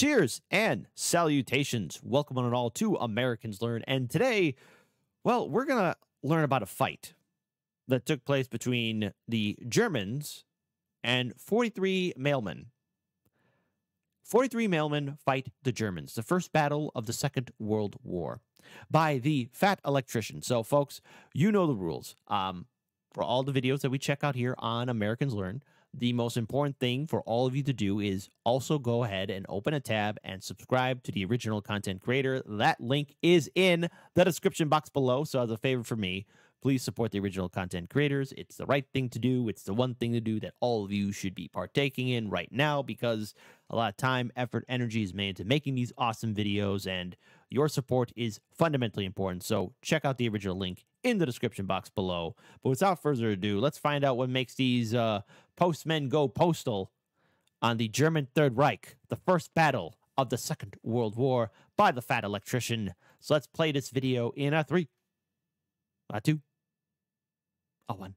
Cheers and salutations. Welcome on and all to Americans Learn. And today, well, we're going to learn about a fight that took place between the Germans and 43 mailmen. 43 mailmen fight the Germans, the first battle of the Second World War, by the Fat Electrician. So, folks, you know the rules. For all the videos that we check out here on Americans Learn, the most important thing for all of you to do is also go ahead and open a tab and subscribe to the original content creator. That link is in the description box below. So as a favor for me, please support the original content creators. It's the right thing to do. It's the one thing to do that all of you should be partaking in right now, because a lot of time, effort, energy is made into making these awesome videos, and your support is fundamentally important. So check out the original link in the description box below. But without further ado, let's find out what makes these postmen go postal on the German Third Reich, the first battle of the Second World War by the Fat Electrician. So let's play this video in a 3, a 2, a 1.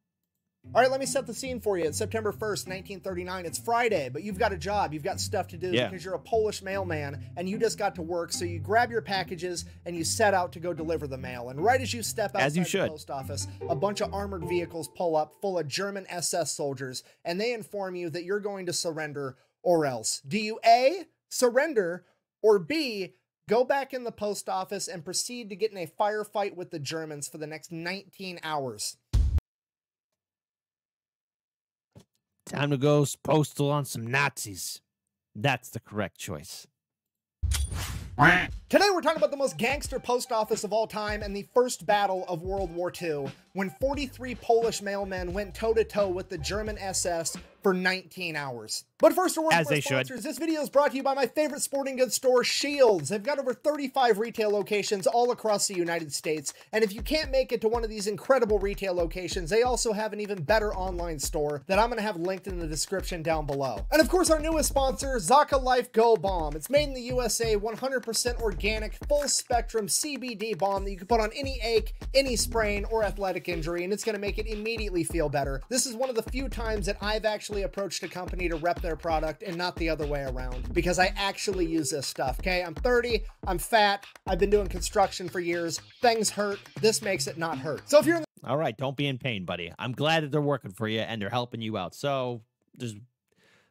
All right, let me set the scene for you. It's September 1st, 1939. It's Friday, but you've got a job. You've got stuff to do because you're a Polish mailman and you just got to work. So you grab your packages and you set out to go deliver the mail. And right as you step outside the post office, a bunch of armored vehicles pull up full of German SS soldiers, and they inform you that you're going to surrender or else. Do you A, surrender, or B, go back in the post office and proceed to get in a firefight with the Germans for the next 19 hours? Time to go postal on some Nazis. That's the correct choice. Today we're talking about the most gangster post office of all time and the first battle of World War II, when 43 Polish mailmen went toe-to-toe with the German SS for 19 hours. But first, a word from our sponsors. This video is brought to you by my favorite sporting goods store, Shields. They've got over 35 retail locations all across the United States. And if you can't make it to one of these incredible retail locations, they also have an even better online store that I'm going to have linked in the description down below. And of course, our newest sponsor, Zaka Life Go Balm. It's made in the USA, 100% organic, full spectrum CBD balm that you can put on any ache, any sprain, or athletic injury, and it's going to make it immediately feel better. This is one of the few times that I've actually approached a company to rep their product and not the other way around, because I actually use this stuff. Okay, I'm 30, I'm fat, I've been doing construction for years, things hurt, this makes it not hurt. So if you're in the— all right, don't be in pain, buddy. I'm glad that they're working for you and they're helping you out. So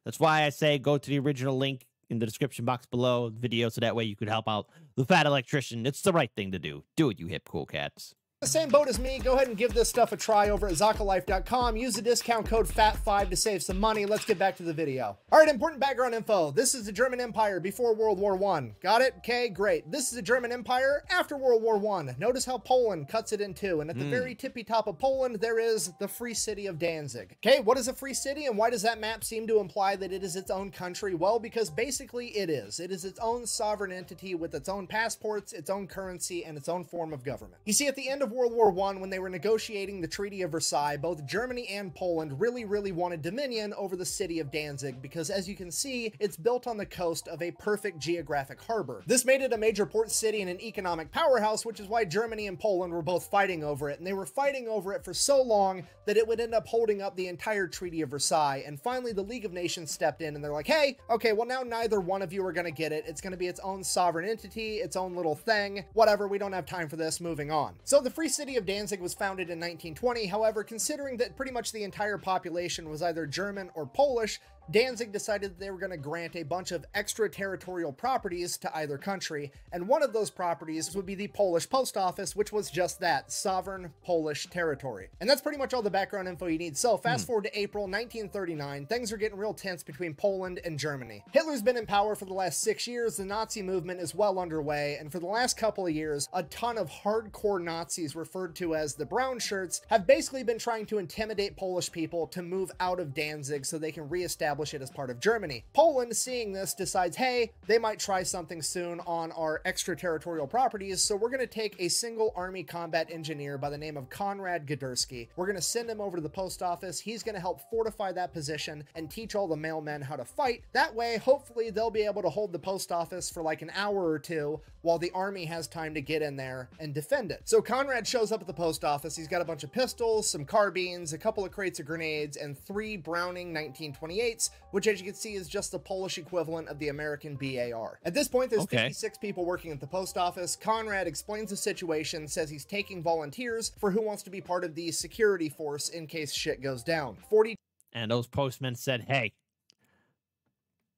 that's why I say go to the original link in the description box below the video, so that way you could help out the Fat Electrician. It's the right thing to do. Do it, you hip cool cats. The same boat as me, go ahead and give this stuff a try over at ZakaLife.com. Use the discount code FAT5 to save some money. Let's get back to the video. All right, important background info. This is the German Empire before World War I. Got it? Okay, great. This is the German Empire after World War I. Notice how Poland cuts it in two, and at the very tippy top of Poland, there is the free city of Danzig. Okay, what is a free city, and why does that map seem to imply that it is its own country? Well, because basically it is. It is its own sovereign entity with its own passports, its own currency, and its own form of government. You see, at the end of World War I, when they were negotiating the Treaty of Versailles, both Germany and Poland really wanted dominion over the city of Danzig, because as you can see, it's built on the coast of a perfect geographic harbor. This made it a major port city and an economic powerhouse, which is why Germany and Poland were both fighting over it, and they were fighting over it for so long that it would end up holding up the entire Treaty of Versailles. And finally, the League of Nations stepped in and they're like, hey, okay, well now neither one of you are going to get it. It's going to be its own sovereign entity, its own little thing, whatever, we don't have time for this, moving on. So the free city of Danzig was founded in 1920. However, considering that pretty much the entire population was either German or Polish, Danzig decided that they were going to grant a bunch of extraterritorial properties to either country, and one of those properties would be the Polish post office, which was just that, sovereign Polish territory. And that's pretty much all the background info you need. So fast forward to April 1939, things are getting real tense between Poland and Germany. Hitler's been in power for the last 6 years, the Nazi movement is well underway, and for the last couple of years, a ton of hardcore Nazis referred to as the brown shirts have basically been trying to intimidate Polish people to move out of Danzig so they can reestablish it as part of Germany. Poland, seeing this, decides, hey, they might try something soon on our extraterritorial properties, so we're going to take a single army combat engineer by the name of Konrad Gdarsky. We're going to send him over to the post office. He's going to help fortify that position and teach all the mailmen how to fight. That way, hopefully, they'll be able to hold the post office for like an hour or two while the army has time to get in there and defend it. So Konrad shows up at the post office. He's got a bunch of pistols, some carbines, a couple of crates of grenades, and 3 Browning 1928s units, which as you can see is just the Polish equivalent of the American BAR. At this point, there's Okay. 56 people working at the post office. Conrad explains the situation, says he's taking volunteers for who wants to be part of the security force in case shit goes down. 40 And those postmen said, "Hey,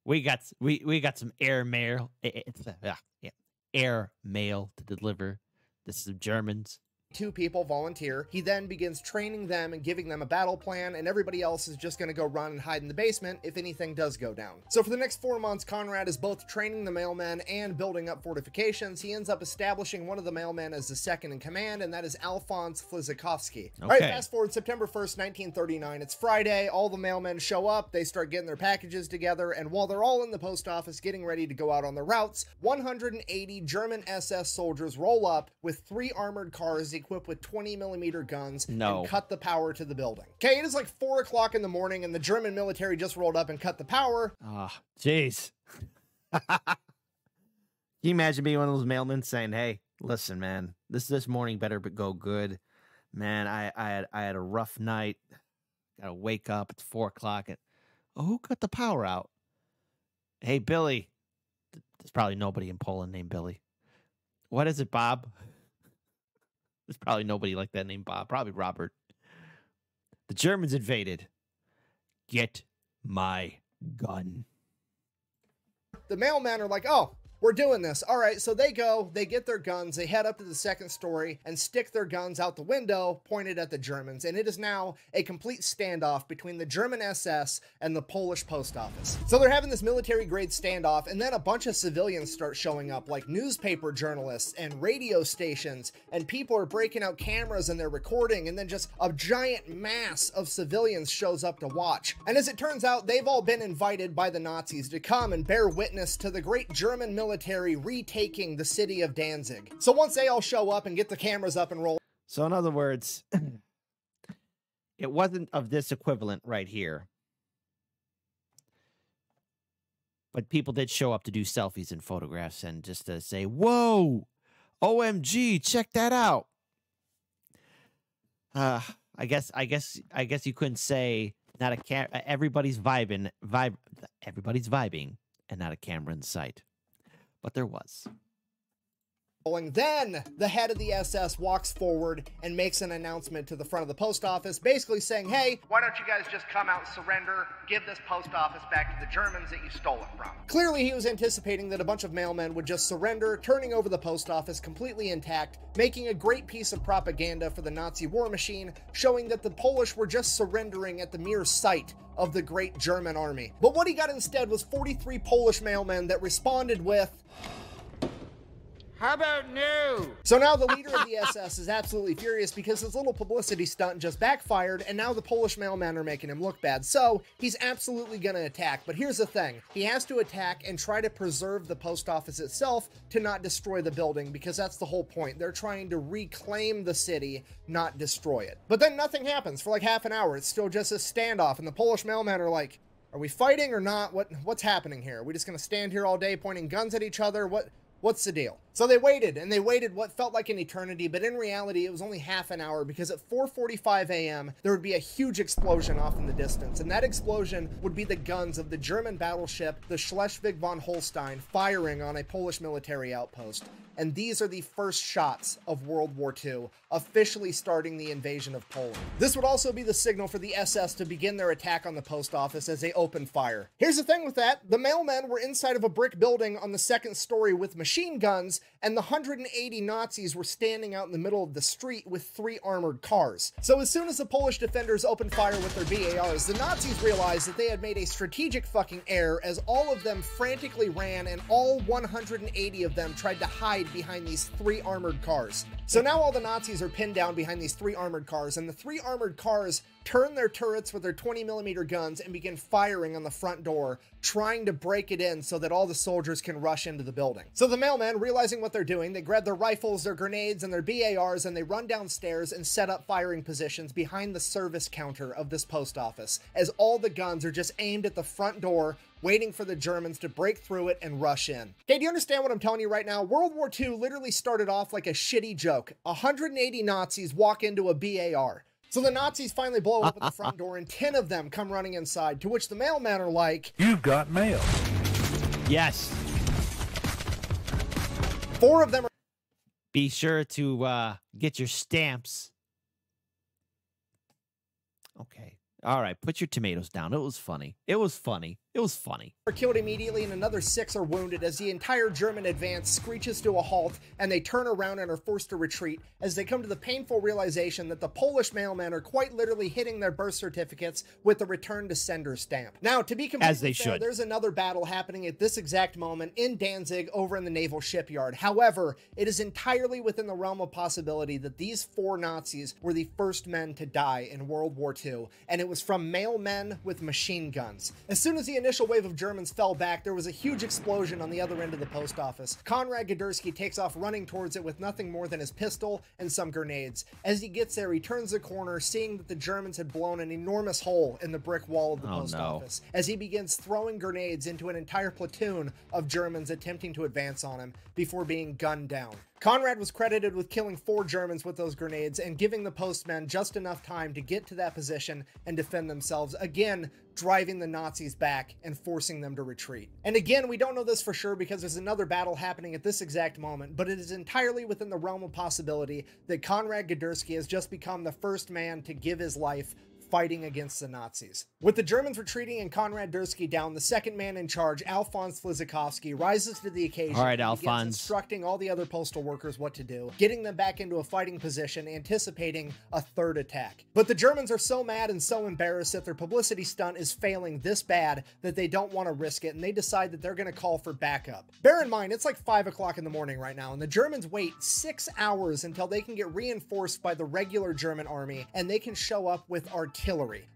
we got some air mail. Air mail to deliver. This is the Germans." people volunteer. He then begins training them and giving them a battle plan, and everybody else is just going to go run and hide in the basement if anything does go down. So for the next 4 months, Conrad is both training the mailmen and building up fortifications. He ends up establishing one of the mailmen as the second in command, and that is Alphonse Flizakovsky. All right, fast forward September 1st, 1939. It's Friday. All the mailmen show up. They start getting their packages together, and while they're all in the post office getting ready to go out on their routes, 180 German SS soldiers roll up with 3 armored cars equipped with 20-millimeter guns and cut the power to the building. Okay, it is like 4 o'clock in the morning and the German military just rolled up and cut the power. Oh, jeez. Can you imagine being one of those mailmen saying, "Hey, listen, man, this morning better go good. Man, I had a rough night. Gotta wake up. It's 4 o'clock. And who cut the power out? Hey, Billy." There's probably nobody in Poland named Billy. "What is it, Bob?" There's probably nobody like that named Bob. Probably Robert. "The Germans invaded. Get my gun." The mailmen are like, "Oh, we're doing this." All right, so they go, they get their guns, they head up to the second story and stick their guns out the window pointed at the Germans. And it is now a complete standoff between the German SS and the Polish post office. So they're having this military grade standoff, and then a bunch of civilians start showing up, like newspaper journalists and radio stations, and people are breaking out cameras and they're recording, and then just a giant mass of civilians shows up to watch. And as it turns out, they've all been invited by the Nazis to come and bear witness to the great German military retaking the city of Danzig. So once they all show up and get the cameras up and roll. So in other words, it wasn't of this equivalent right here. But people did show up to do selfies and photographs and just to say, "Whoa, OMG, check that out." I guess you couldn't say not a everybody's vibing and not a camera in sight. But there was. Then the head of the SS walks forward and makes an announcement to the front of the post office, basically saying, "Hey, why don't you guys just come out and surrender, give this post office back to the Germans that you stole it from." Clearly, he was anticipating that a bunch of mailmen would just surrender, turning over the post office completely intact, making a great piece of propaganda for the Nazi war machine, showing that the Polish were just surrendering at the mere sight of the great German army. But what he got instead was 43 Polish mailmen that responded with, "How about no?" So now the leader of the SS is absolutely furious because his little publicity stunt just backfired, and now the Polish mailmen are making him look bad. So he's absolutely going to attack. But here's the thing. He has to attack and try to preserve the post office itself to not destroy the building, because that's the whole point. They're trying to reclaim the city, not destroy it. But then nothing happens for like half an hour. It's still just a standoff, and the Polish mailmen are like, "Are we fighting or not? What's happening here? Are we just going to stand here all day pointing guns at each other? What's the deal?" So they waited, and they waited what felt like an eternity, but in reality, it was only half an hour, because at 4:45 a.m., there would be a huge explosion off in the distance, and that explosion would be the guns of the German battleship, the Schleswig von Holstein, firing on a Polish military outpost. And these are the first shots of World War II, officially starting the invasion of Poland. This would also be the signal for the SS to begin their attack on the post office as they opened fire. Here's the thing with that. The mailmen were inside of a brick building on the second story with machine guns, and the 180 Nazis were standing out in the middle of the street with 3 armored cars. So as soon as the Polish defenders opened fire with their BARs, the Nazis realized that they had made a strategic fucking error, as all of them frantically ran, and all 180 of them tried to hide behind these 3 armored cars. So now all the Nazis are pinned down behind these 3 armored cars, and the 3 armored cars turn their turrets with their 20-millimeter guns and begin firing on the front door, trying to break it in so that all the soldiers can rush into the building. So the mailmen, realizing what they're doing, they grab their rifles, their grenades, and their BARs, and they run downstairs and set up firing positions behind the service counter of this post office, as all the guns are just aimed at the front door, waiting for the Germans to break through it and rush in. Okay, do you understand what I'm telling you right now? World War II literally started off like a shitty joke. 180 Nazis walk into a BAR. So the Nazis finally blow up at the front door, and 10 of them come running inside, to which the mailmen are like, "You've got mail." Yes. 4 of them are... Be sure to get your stamps. Okay. All right. Put your tomatoes down. It was funny. It was funny. It was funny. Are killed immediately, and another 6 are wounded as the entire German advance screeches to a halt, and they turn around and are forced to retreat as they come to the painful realization that the Polish mailmen are quite literally hitting their birth certificates with the return to sender stamp. Now, to be completely As they fair, should. there's another battle happening at this exact moment in Danzig over in the naval shipyard. However, it is entirely within the realm of possibility that these 4 Nazis were the first men to die in World War II, and it was from mailmen with machine guns. As soon as the initial wave of Germans fell back, there was a huge explosion on the other end of the post office. Konrad Gadersky takes off running towards it with nothing more than his pistol and some grenades. As he gets there, he turns the corner, seeing that the Germans had blown an enormous hole in the brick wall of the post office, as he begins throwing grenades into an entire platoon of Germans attempting to advance on him before being gunned down. Konrad was credited with killing 4 Germans with those grenades and giving the postmen just enough time to get to that position and defend themselves, again driving the Nazis back and forcing them to retreat. And again, we don't know this for sure because there's another battle happening at this exact moment, but it is entirely within the realm of possibility that Konrad Gadersky has just become the first man to give his life fighting against the Nazis. With the Germans retreating and Konrad Dursky down, the second man in charge, Alphonse Flizikowski, rises to the occasion. All right, and begins Alphonse. instructing all the other postal workers what to do, getting them back into a fighting position, anticipating a third attack. But the Germans are so mad and so embarrassed that their publicity stunt is failing this bad that they don't want to risk it, and they decide that they're going to call for backup. Bear in mind, it's like 5 o'clock in the morning right now, and the Germans wait 6 hours until they can get reinforced by the regular German army, and they can show up with artillery.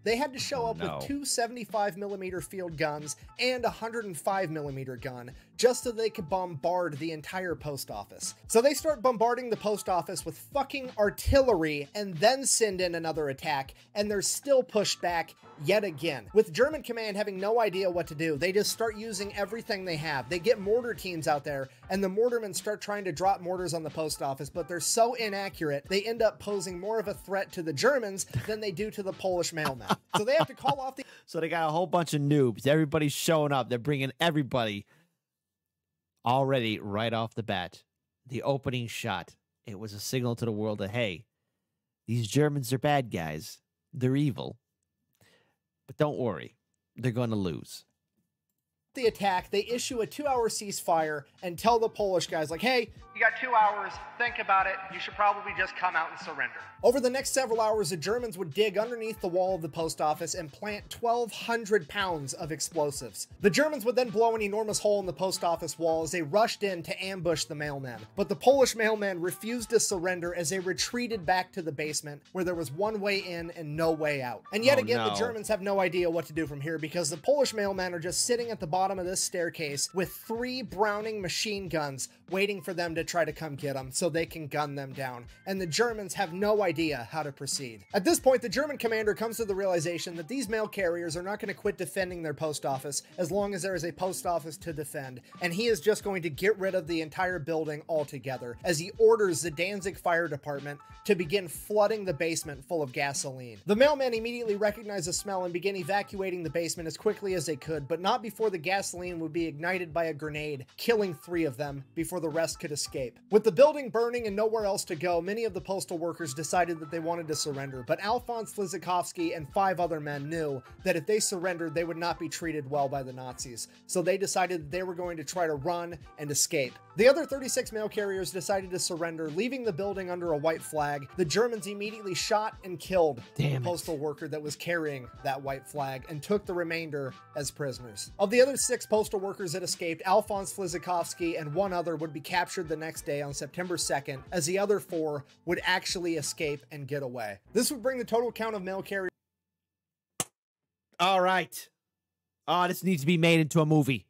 They had to show up with 2 75mm field guns and a 105mm gun just so they could bombard the entire post office. So they start bombarding the post office with fucking artillery and then send in another attack, and they're still pushed back yet again. With German command having no idea what to do, they just start using everything they have. They get mortar teams out there, and the mortarmen start trying to drop mortars on the post office, but they're so inaccurate, they end up posing more of a threat to the Germans than they do to the Polish mailmen. So they have to call off the... So they got a whole bunch of noobs. Everybody's showing up. They're bringing everybody already right off the bat. The opening shot, it was a signal to the world that, hey, these Germans are bad guys. They're evil. But don't worry, they're going to lose. The attack, they issue a 2-hour ceasefire and tell the Polish guys, like, hey, you got 2 hours, think about it, you should probably just come out and surrender. Over the next several hours, the Germans would dig underneath the wall of the post office and plant 1,200 pounds of explosives. The Germans would then blow an enormous hole in the post office wall as they rushed in to ambush the mailmen. But the Polish mailmen refused to surrender as they retreated back to the basement, where there was one way in and no way out. And yet again, the Germans have no idea what to do from here, because the Polish mailmen are just sitting at the bottom of this staircase with 3 Browning machine guns waiting for them to try to come get them so they can gun them down. And the Germans have no idea how to proceed. At this point, the German commander comes to the realization that these mail carriers are not going to quit defending their post office as long as there is a post office to defend, and he is just going to get rid of the entire building altogether, as he orders the Danzig Fire Department to begin flooding the basement full of gasoline. The mailmen immediately recognize the smell and begin evacuating the basement as quickly as they could, but not before the gasoline would be ignited by a grenade, killing 3 of them before the rest could escape. With the building burning and nowhere else to go, many of the postal workers decided that they wanted to surrender, but Alphonse Flizikowski and 5 other men knew that if they surrendered, they would not be treated well by the Nazis, so they decided that they were going to try to run and escape. The other 36 mail carriers decided to surrender, leaving the building under a white flag. The Germans immediately shot and killed the postal worker that was carrying that white flag and took the remainder as prisoners. Of the other 6 postal workers that escaped, Alphonse Flizikowski and 1 other would be captured the next day on September 2nd, as the other 4 would actually escape and get away. This would bring the total count of mail carriers. All right. Oh, this needs to be made into a movie.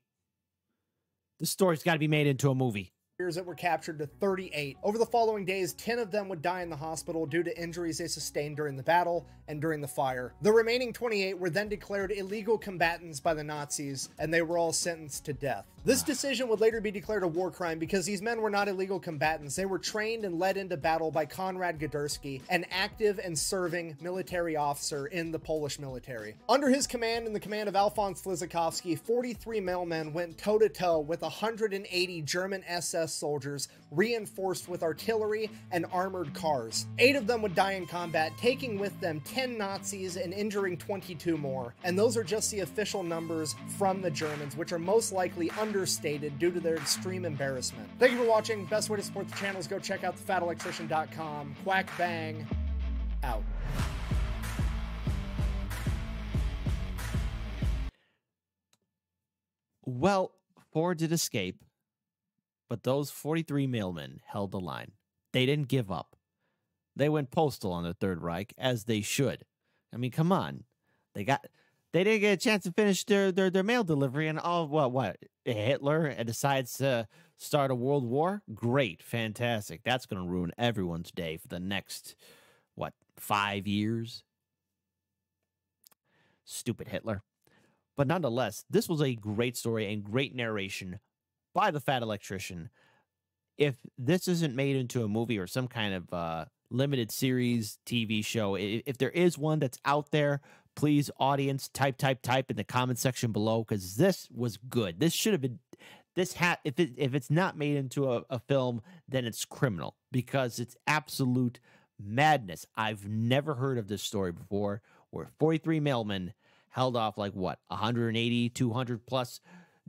The story's got to be made into a movie. that were captured to 38. Over the following days, 10 of them would die in the hospital due to injuries they sustained during the battle and during the fire. The remaining 28 were then declared illegal combatants by the Nazis, and they were all sentenced to death. This decision would later be declared a war crime because these men were not illegal combatants. They were trained and led into battle by Konrad Gdarsky, an active and serving military officer in the Polish military. Under his command and the command of Alphonse Lizakowski, 43 mailmen went toe-to-toe with 180 German SS soldiers reinforced with artillery and armored cars. 8 of them would die in combat, taking with them 10 Nazis and injuring 22 more. And those are just the official numbers from the Germans, which are most likely understated due to their extreme embarrassment. Thank you for watching. Best way to support the channel is go check out thefatelectrician.com. Quack bang, out. Well, Ford did escape, but those 43 mailmen held the line. They didn't give up. They went postal on the Third Reich, as they should. I mean, come on. They didn't get a chance to finish their mail delivery, and what? Hitler decides to start a world war? Great, fantastic. That's going to ruin everyone's day for the next, 5 years? Stupid Hitler. But nonetheless, this was a great story and great narration by the Fat Electrician. If this isn't made into a movie or some kind of limited series TV show, if there is one that's out there, please, audience, type in the comment section below, because this was good. This should have been, if it's not made into a film, then it's criminal, because it's absolute madness. I've never heard of this story before, where 43 mailmen held off 180, 200 plus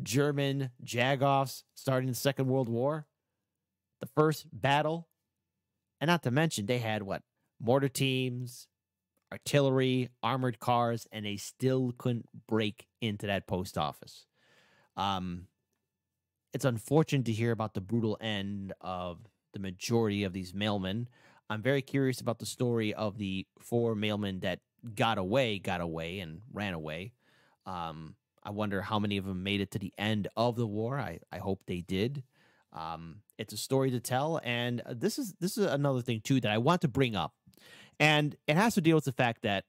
German jagoffs starting the Second World War, the first battle. And not to mention, they had mortar teams, artillery, armored cars, and they still couldn't break into that post office. It's unfortunate to hear about the brutal end of the majority of these mailmen. I'm very curious about the story of the 4 mailmen that got away and ran away. I wonder how many of them made it to the end of the war. I hope they did. It's a story to tell, and this is another thing too that I want to bring up, and it has to deal with the fact that,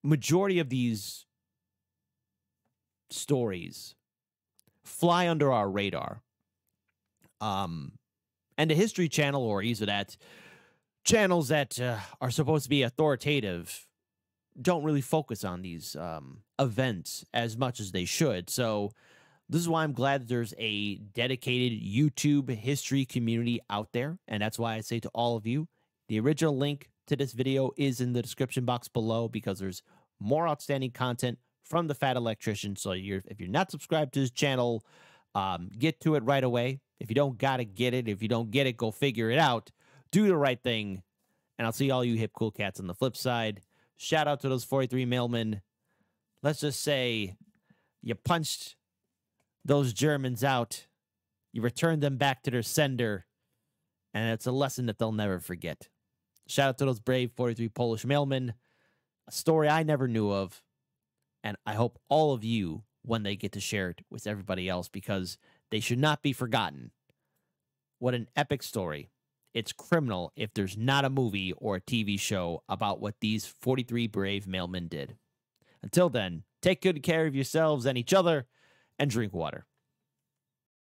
majority of these stories fly under our radar. And the History Channel, or either that channels that are supposed to be authoritative, don't really focus on these events as much as they should. So this is why I'm glad that there's a dedicated YouTube history community out there. And that's why I say to all of you, the original link to this video is in the description box below, because there's more outstanding content from the Fat Electrician. So if you're not subscribed to his channel, get to it right away. If you don't gotta get it, if you don't get it, go figure it out. Do the right thing. And I'll see all you hip cool cats on the flip side. Shout out to those 43 mailmen. Let's just say you punched those Germans out. You returned them back to their sender. And it's a lesson that they'll never forget. Shout out to those brave 43 Polish mailmen. A story I never knew of. And I hope all of you, when they get to share it with everybody else, because they should not be forgotten. What an epic story. It's criminal if there's not a movie or a TV show about what these 43 brave mailmen did. Until then, take good care of yourselves and each other, and drink water.